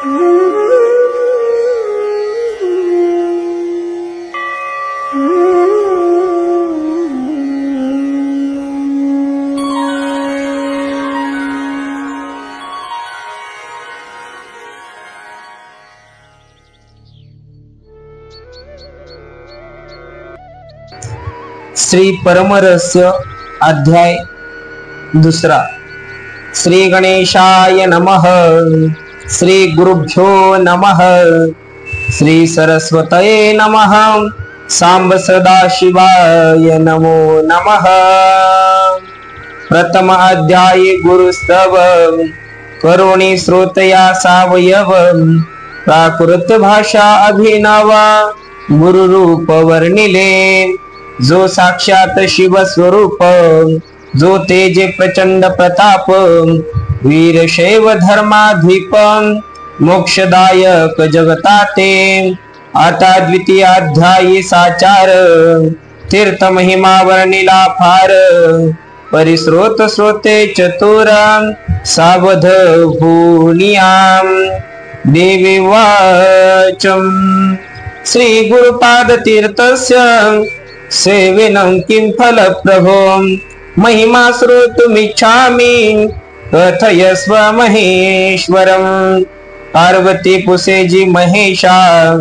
श्री परमरहस्य अध्याय दुसरा। श्री गणेशाय नमः। श्री गुरुभ्यो नमः। श्री सरस्वतये नमः। सांब सदाशिवाय नमो नमः। प्रथम अध्याय गुरुस्तव। करुणी श्रोतया सावयव। प्राकृत भाषा अभिनव। गुरुरूप वर्णिले। जो साक्षात शिव स्वरूप। जो तेज प्रचंड प्रताप। वीरशैव धर्माधिप। मोक्षदायक जगताते। आता द्वितीय अध्याय साचार। तीर्थ महिमा वर्णिला फार। परिश्रोत श्रोते चतुर। सावध भूनियाम। देवी वाचम। श्री गुरुपाद तीर्थस्य सेवेनं किं फल प्रभो। महिमा श्रोतुमिच्छामि। कथयस्व महेश्वरम। पार्वती पुसेजी महेशा।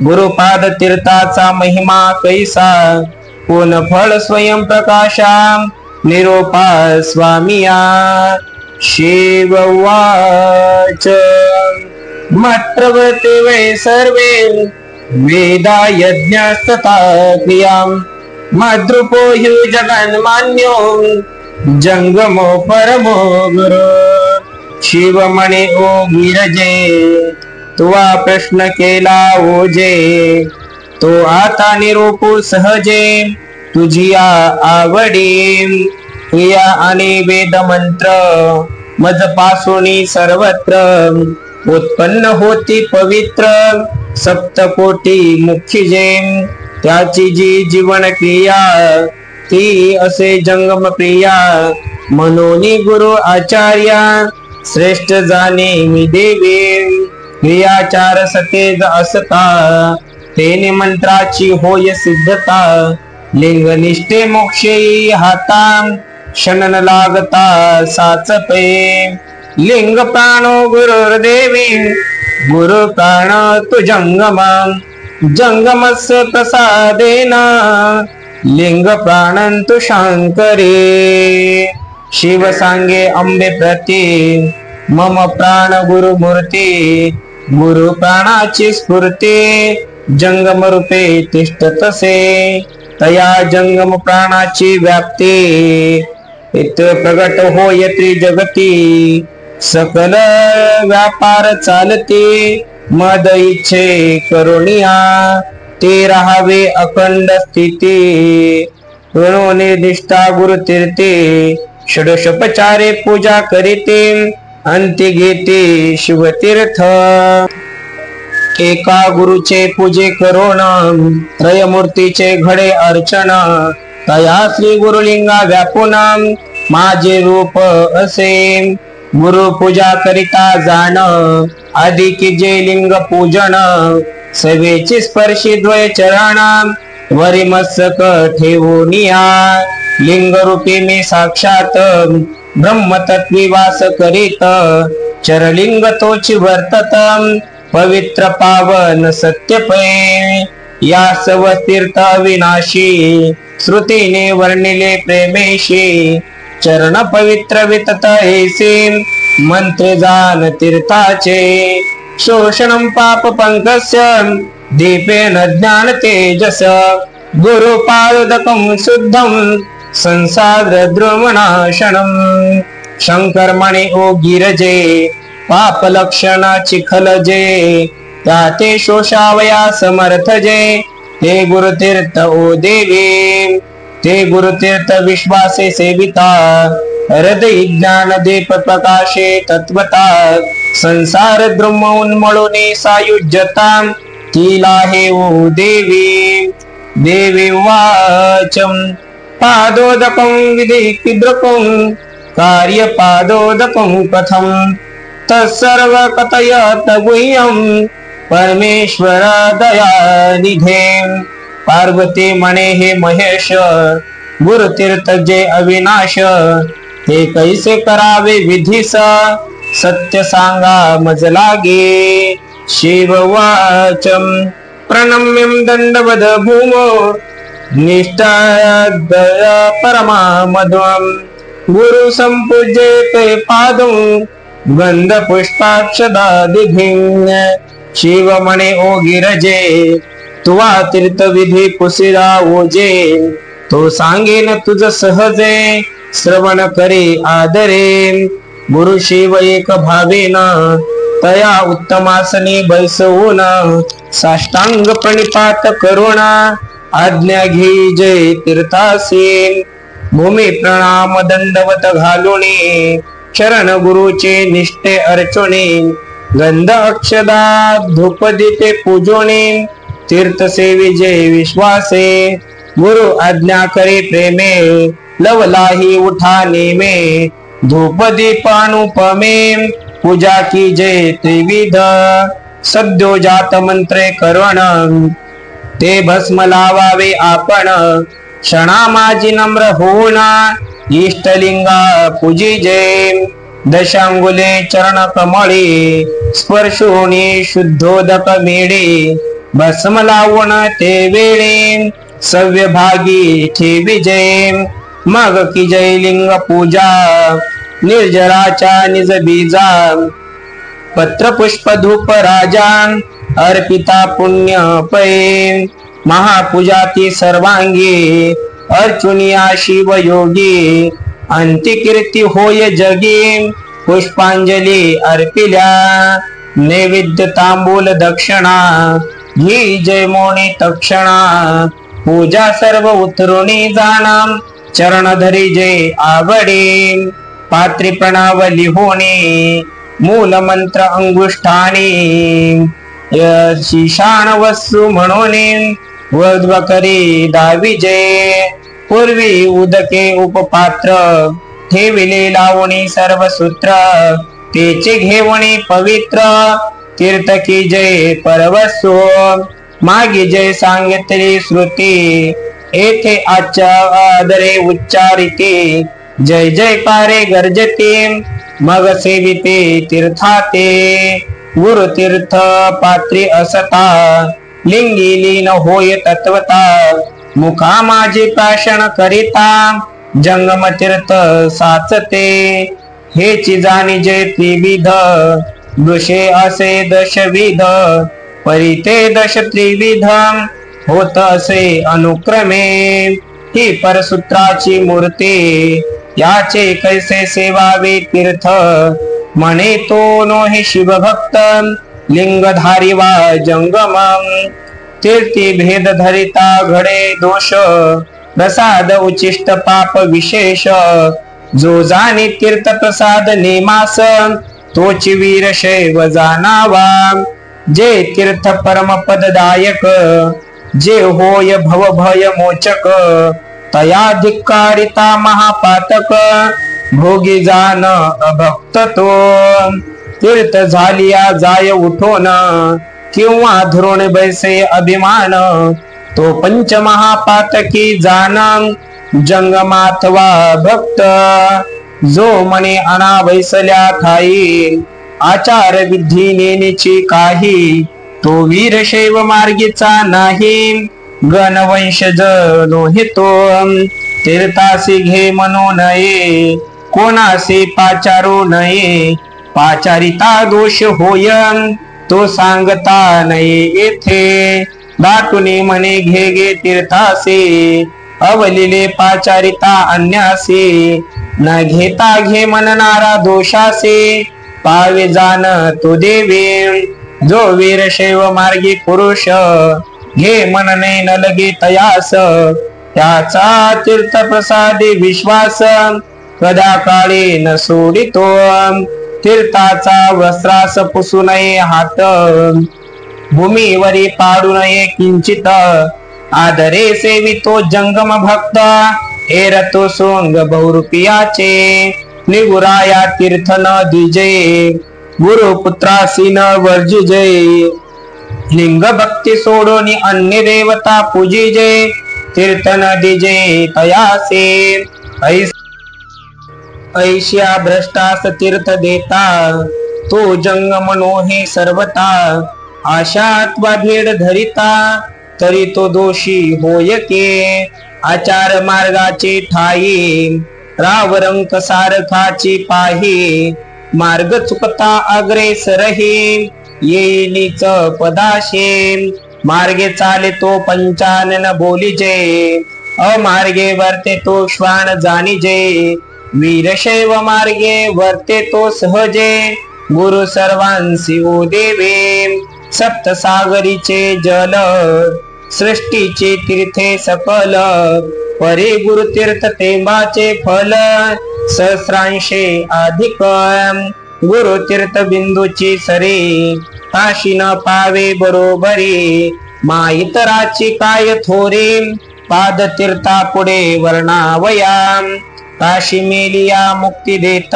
गुरुपाद तीर्थाचा महिमा कैसा। कोण फळ स्वयं प्रकाशा। निरोपा स्वामिया। शिववाच। मत्रवते वै सर्वे। वेदा यज्ञस्तथा क्रियाम्। मद्रुपो ह्यु जगन्मान्यो। जंगमो परमो गुरु। शिवमणे ओ गिरजे। तुवा प्रश्न केला ओजे। तो आता निरूपू सहजे। तुझिया आवडी। क्रिया आणि वेद मंत्र। मज पासुनी सर्वत्र। उत्पन्न होती पवित्र। सप्तकोटी मुखिजे। त्याची जी जीवन क्रिया। ती असे जंगम प्रिया। मनोनी गुरु आचार्या। श्रेष्ठ जाणे मी देवी। क्रियाचार सतेज असता। तेने मंत्राची होय सिद्धता। लिंग निष्ठे मोक्षेई हाता। शनन लागता साचपे। लिंग प्राणो गुरुर्देवी। गुरु प्राण तु जंगम। जंगमस्य प्रसादेन। लिंग प्राणंतु शंकरे। शिव सांगे अंबे प्रती। मम प्राण गुरु मूर्ती। गुरु प्राणाची स्फूर्ती। जंगम रूपे तिष्ठतसे। तया जंगम प्राणाची व्याप्ती। इत प्रगट होय त्रिजगती। सकल व्यापार चालते। मद इच्छे करुणिया। ते राहावे अखंड स्थिती। ऋणोने निष्ठा गुरु तीर्थे। षडोषोपचारे पूजा करीते। अंती घेते शिवतीर्थ। एका गुरुचे पूजे करोण। त्रयमूर्तीचे घडे अर्चन। तया श्री गुरुलिंगा व्यापून। माझे रूप असे। गुरु पूजा करिता जाण। आधी जे लिंग पूजन। सवेची स्पर्शी द्वय चरण। वरी मस्तक ठेवूनिया। लिंग रूपी मी साक्षात। ब्रह्मतत्वी वास करीत। चरलिंग तोची वर्तत। पवित्र पावन सत्यपय। या सव तीर्थ विनाशी। श्रुतीने वर्णिले प्रेमेशी। चरण पवित्र वितत ऐसे। मंत्र जान तीर्थाचे। शोषणं पाप पंकस्य। दीपेन ज्ञान तेजस। गुरुपादकं शुद्धं। संसार द्रुमनाशनम। शंकरमणे ओ गिरजे। पाप लक्षणा चिखलजे। त्याते शोषावया समर्थजे। ते गुरुतीर्थ ओ देवी। ते गुरुतीर्थ विश्वासे सेविता। हृदय ज्ञान दीप प्रकाशे तत्वता। संसार द्रुम उन्मळूने सायुज्यता। तिला हे ओ देवी। देवी वाचम। पादोदकं विधि किद्रकं। कार्य पादोदकं कथम। तत्सर्व कथयत गुह्यं परमेश्वर दयानिधे। पार्वती म्हणे हे महेश गुरुतीर्थ जे अविनाश, ते कैसे करावे विधीस सत्य सांगा मज लागे। शिववाचम प्रणम्यं दंडवद भूमो निष्ठादय परमा मध्वं, गुरु संपूज्यते पादं गंध पुष्पाक्षदादिभिं। शिव म्हणे ओ गिरजे तुवा तीर्थ विधी पुसिरा ओजे, तो सांगेन तुझ सहजे श्रवण करे आदरे। गुरु शिव एक भावेन तया उत्तमासनी बैसवून, साष्टांग प्रणिपात करुण आज्ञा घे जय तीर्थासी। भूमी प्रणाम दंडवत घालुनी, चरण गुरुचे निष्ठे अर्चुनी। गंध अक्षदा धूप दीपे पूजोनी, तीर्थ सेवी जय विश्वासे। गुरु आज्ञा करे प्रेमे, लवलाही उठा नेमे। धूप दीप अनुपमे, पूजा की जय त्रिविध। सद्योजात मंत्रे करण, ते भस्म लावावे आपण। क्षणा माझी नम्र होऊन, इष्टलिंगा पूजी जय। दशांगुले चरण कमळे, स्पर्शोनी शुद्धोदक मेळे। भस्म लावून ते वेळे, सव्य भागी ठेवी जय। मग की जय लिंग पूजा, निर्जराच्या निज बीजा। पत्र पुष्प धूप राजा, अर्पिता पुण्य पै। महापूजा ती सर्वांगी, अर्चुनिया शिव योगी। अंत्यकीर्ती होय जगी, पुष्पांजली अर्पिल्या। नैवेद्य तांबूल दक्षिणा, घी जय मोनी तक्षणा। पूजा सर्व उतरुणी जाणा, चरण धरी जय आवडे। पात्री प्रणाव लिहोणी, मूल मंत्र अंगुष्ठानी। शीशान वस्तू म्हणून वध्व करी दावी जय। पूर्वी उदके उपपात्र, ठेविले लावणी सर्व सूत्र। तेचे घेवणी पवित्र, तीर्थ की जय परवसो। मागी जय सांगितली श्रुती, येथे आजच्या आदरे उच्चारिते। जय जयकारे गर्जते, मग सेविते तीर्थाते। गुरु तीर्थ पात्री असता, लिंगी लीन होय तत्वता। मुखा माझी प्राशन करिता, जंगम तीर्थ साचते। हेची जाणी जय त्रिविध, दृशे असे दशविध। परिते दश त्रिविध, होत असे अनुक्रमे। ही परसूत्राची मूर्ती, याचे कैसे सेवावे तीर्थ। म्हणे तो नो हे शिवभक्त, लिंगधारी वा जंगम। तीर्थी भेद धरिता घडे दोष, प्रसाद उचिष्ट पाप विशेष। जो जाणे तीर्थ प्रसाद नेमास, तोची वीर शैव जाणावा। जे तीर्थ परम पददायक, जे होय भव भय मोचक। तया धिक्कारिता महापातक, भोगी जान अभक्त तो। तीर्थ झालिया जाय उठोन, किंवा धरून बैसे अभिमान। तो पंच महापातकी जान, जंगमाथवा भक्त। जो म्हणे अनावैसल्या ठाई, आचार विधी नेनेची काही। तो वीरशैव मार्गीचा नाही, गणवंशज लोहितो। तीर्थासी घे म्हणू नये, कोणासी पाचारू नये। पाचारिता दोष होय, तो सांगता नये येथे। दाटुनी म्हणे घे गे तीर्थासी, अवलिले पाचारिता अन्यासी। न घेता घे म्हणणारा दोषासी, पावे जाण तो देवे। जो वीरशैव मार्गी पुरुष, घे म्हणणे न लगे तयास। त्याचा तीर्थ प्रसादी विश्वास, कदा काळी न सोडितो। तीर्थाचा वस्त्रास पुसू नये हात, भूमीवरी पाडू नये किंचित। आदरे सेवितो जंगम भक्त, एरतो सोंग बहुरूपियाचे। निगुराया तीर्थ न दिजे, गुरु पुत्रासी न वर्जिजे लिंग भक्ती सोडून अन्य देवता पूजिजे तीर्थ नदीजे तयासे ऐशिया भ्रष्टास तीर्थ देता तो जंग मनोहे सर्वता आशात्वा भीड धरिता तरी तो दोषी होय के आचार मार्गाचे ठाई रावरंक सारखाची पाही मार्ग चुकता अग्रेसरही येईनीच पदाशे मार्गे चाले तो पंचानन बोलिजे अमार्गे वर्ते तो श्वान जाणिजे वीरशैव मार्गे वर्ते तो सहजे गुरु सर्वांसी ओ देवे सप्तसागरीचे जल सृष्टीचे तीर्थे सकल परे गुरु तीर्थ तेंबाचे फल सहस्रांशे अधिक गुरु तीर्थ बिंदूची सरे काशी न पावे बरोबरी माईतराची काय थोरे पाद तीर्था पुढे वर्णावया काशी मेलिया मुक्ती देत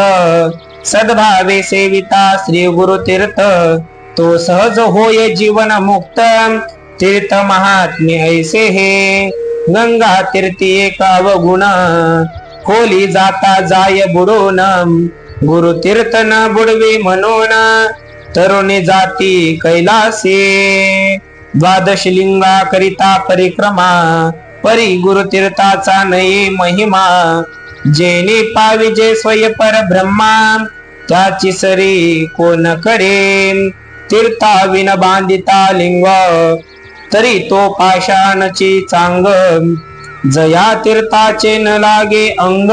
सद्भावे सेविता श्री गुरु तीर्थ तो सहज होय जीवन मुक्त तीर्थ महात्म्य ऐसे हे गंगा तीर्थी एक अवगुण खोली जाता जाय बुडून गुरु तीर्थ न बुडवे म्हणून तरुणी जाती कैलासी द्वादश लिंगा करिता परिक्रमा परी गुरु तीर्थाचा नये महिमा जेने पाविजे स्वय पर ब्रह्मा त्याची सरी कोण करे तीर्थाविन बांधिता लिंग तरी तो पाषाणची चांग जया तीर्थाचे न लागे अंग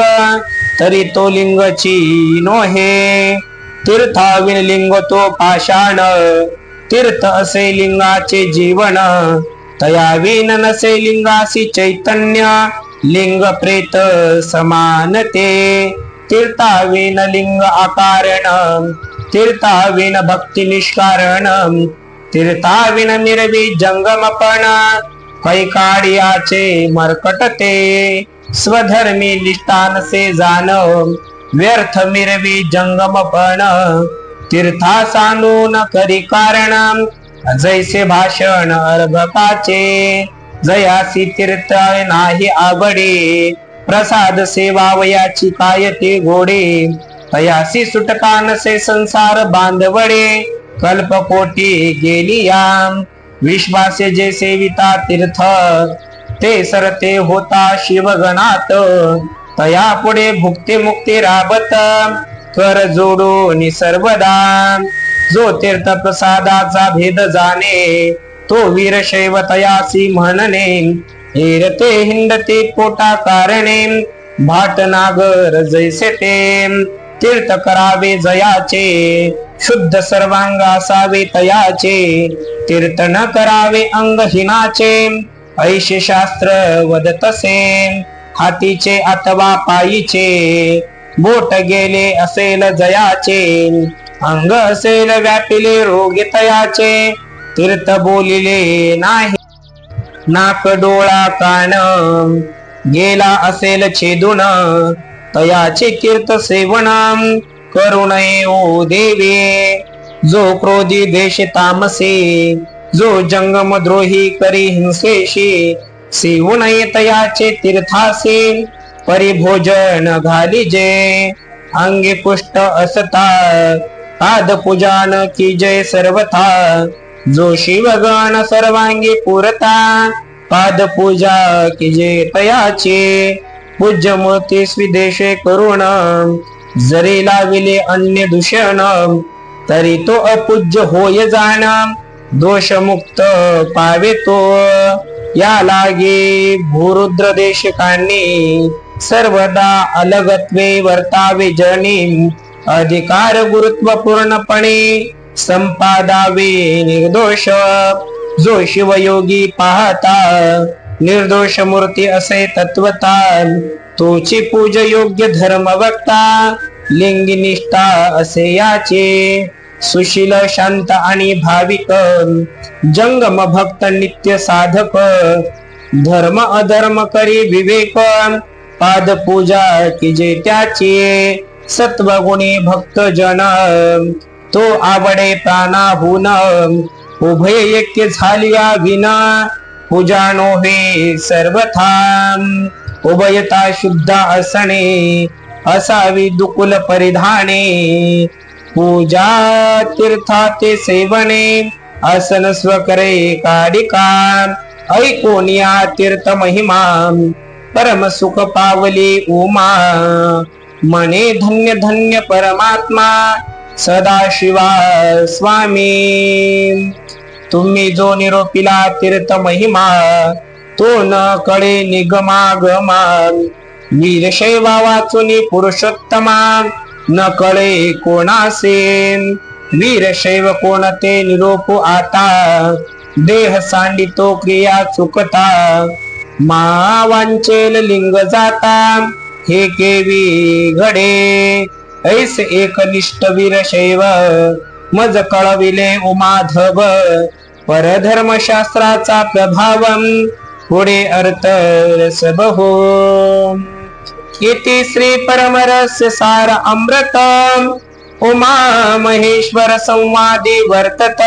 तरी तो लिंगची नोहे तीर्थाविन लिंग तो पाषाण तीर्थ असे लिंगाचे जीवन तयाविन नसे लिंगासी चैतन्य लिंग प्रेत समानते तीर्थाविन लिंग आकारण तीर्थाविन भक्ती निष्कारण तीर्थाविन मिरवी जंगमपण कैकाडियाचे मरकटते स्वधर्मी निष्ठान से जाण व्यर्थ मिरवी जंगमपण तीर्था सांडून करी कारण जैसे भाषण अर्भकाचे जयासी तीर्थ नाही आवडे प्रसाद सेवावयाची काय ते गोडे तयासी सुटका नसे संसार बांधवडे कल्पकोटी गेलिया विश्वासे जे सेविता तीर्थ ते सरते होता शिवगणात तया पुढे भुक्ती मुक्ती राबत कर जोडून सर्वदा जो तीर्थ प्रसादाचा भेद जाणे तो वीरशैव तयासी म्हणणे हेरते हिंडते पोटा कारणे भाटनागर जैसे ते तीर्थ करावे जयाचे शुद्ध सर्वांग असावे तयाचे तीर्थ न करावे अंगहीनाचे ऐशे शास्त्र वदतसे हातीचे अथवा पायीचे बोट गेले असेल जयाचे अंग असेल व्यापिले रोगी तयाचे तीर्थ बोलिले नाही नाक डोळा कान गेला असेल छेदून तयाचे कीर्त सेवन करू नये ओ देवे जो क्रोधी देश तामसे जो जंगम द्रोही करी हिंसेशी सेवू नये तयाचे तीर्थासे परिभोजन घालिजे अंगी पुष्ट असता पाद पूजन की जय सर्वथा जो शिवगण सर्वांगी पुरता पाद पूजा की जय तयाचे पूज्य मूर्ती स्विदेशे करुण जरी लाविले अन्य दूषण तरी तो अपूज्य होय जाण दोष मुक्त पावे तो या लागे भूरुद्र देशकांनी सर्वदा अलगत्वे वर्तावे जनी अधिकार गुरुत्व पूर्णपणे संपादावे निर्दोष जो शिवयोगी पाहता निर्दोष मूर्ती असे तत्वता तोची पूज योग्य धर्म वक्ता लिंगी निष्ठा असे याचे सुशील शांत आणि भाविक जंगम भक्त नित्य साधक धर्म अधर्म करी विवेक पाद पूजा की जे त्याची सत्वगुणी भक्त जन तो आवडे प्राणाहून उभय ऐक्य झालिया विना पूजा नोहे सर्वथा उभयता शुद्ध असणे असावी दुकुल परिधाने पूजा तीर्थाते सेवने आसन स्वकरे काडिका ऐकोनिया तीर्थ महिमा परम सुख पावली उमा मने धन्य धन्य परमात्मा सदाशिवा स्वामी तुम्ही जो निरोपिला तीर्थ महिमा तो न कळे निगमागमा वीरशैवा वाचुनी पुरुषोत्तमा न कळे कोणासे वीरशैव कोणते निरोपो आता देह सांडितो क्रिया चुकता मा वांचेल लिंग जाता हे केवी घडे ऐसे एकनिष्ठ वीरशैव मज कळविले उमाधव परधर्मशास्त्राचा प्रभाव पुढे अर्थ रसबहो इति श्री परमरस्य सार अमृत उमा महेश्वर संवादे वर्तत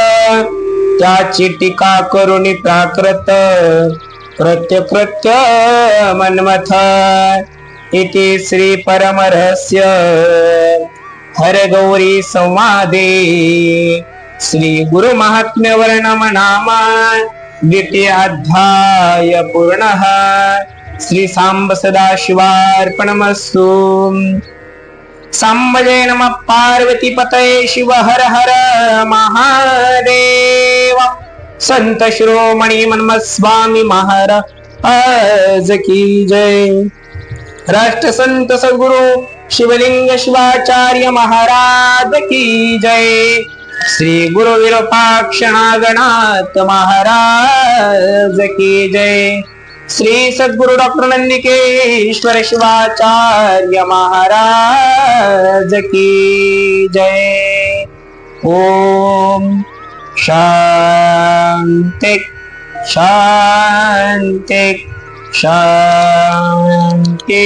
त्याची टीका करुणी प्राकृत कृत्य कृत्य मन्मथ इति श्री परमरहस्य हरगौरी संवादे श्री गुरु महात्म्य वर्णम नामा द्वितीय अध्याय पूर्णः श्री सांब सदाशिवार्पणमस्तु सांबजे नमः पार्वती पतये शिव हर हर महादेव संत शिरोमणी मन्मथ स्वामी महाराज की जय राष्ट्र संत सद्गुरु शिवलिंग शिवाचार्य महाराज की जय श्री गुरु विरूपाक्ष नागनाथ महाराज की जय श्री सद्गुरु डॉक्टर नंदिकेश्वर शिवाचार्य महाराज की जय ओम शांति शांति शांति